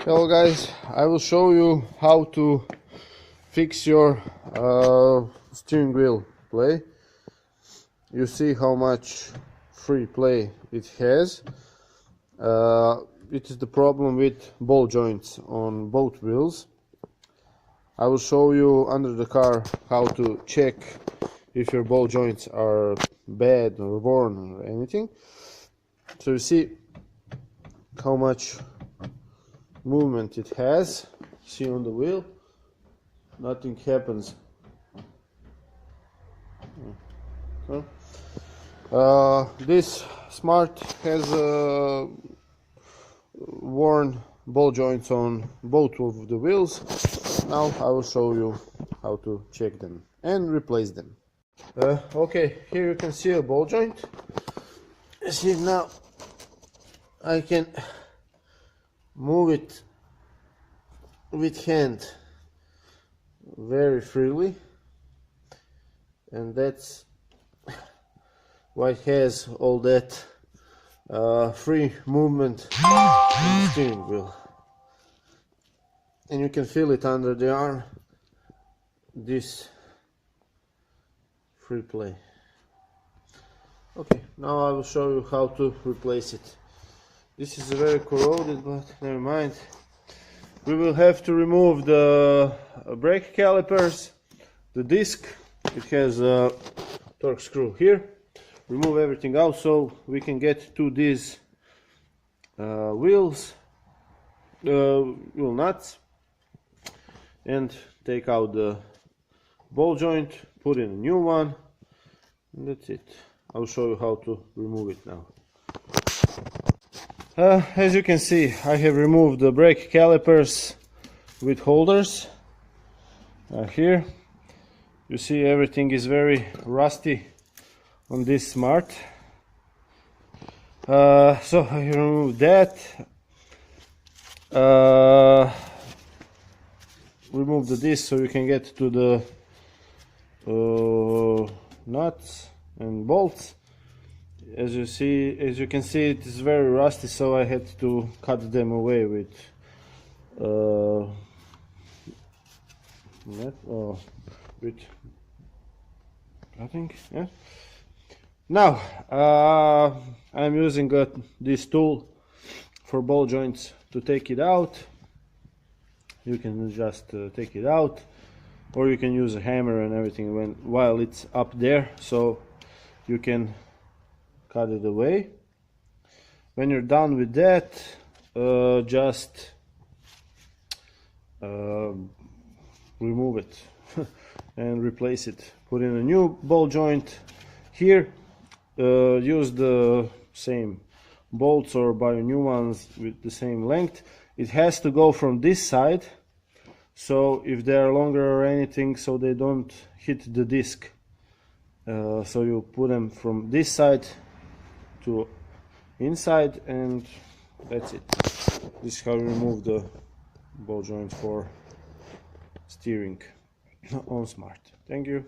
Hello guys, I will show you how to fix your steering wheel play. You see how much free play it has. It is the problem with ball joints on both wheels. I will show you under the car how to check if your ball joints are bad or worn or anything. So you see how much movement it has. See on the wheel, nothing happens. This Smart has worn ball joints on both of the wheels. Now I will show you how to check them and replace them. Okay, here you can see a ball joint. See, now I can move it with hand very freely, and that's why it has all that free movement in the steering wheel, and you can feel it under the arm, this free play. Okay, now I will show you how to replace it. This is very corroded, but never mind. We will have to remove the brake calipers, the disc. It has a torque screw here. Remove everything out so we can get to these wheel nuts, and take out the ball joint, put in a new one, and that's it. I'll show you how to remove it now. As you can see, I have removed the brake calipers with holders. Here you see everything is very rusty on this Smart. So I removed that. Remove the disc so you can get to the nuts and bolts. As you can see, it is very rusty, so I had to cut them away with cutting. Yeah. Now I'm using this tool for ball joints to take it out. You can just take it out, or you can use a hammer and everything while it's up there, so you can cut it away. When you're done with that, just remove it and replace it. Put in a new ball joint. Here use the same bolts or buy new ones with the same length. It has to go from this side, so if they are longer or anything, so they don't hit the disc. So you put them from this side to inside, and that's it. This is how you remove the ball joint for steering on Smart. Thank you.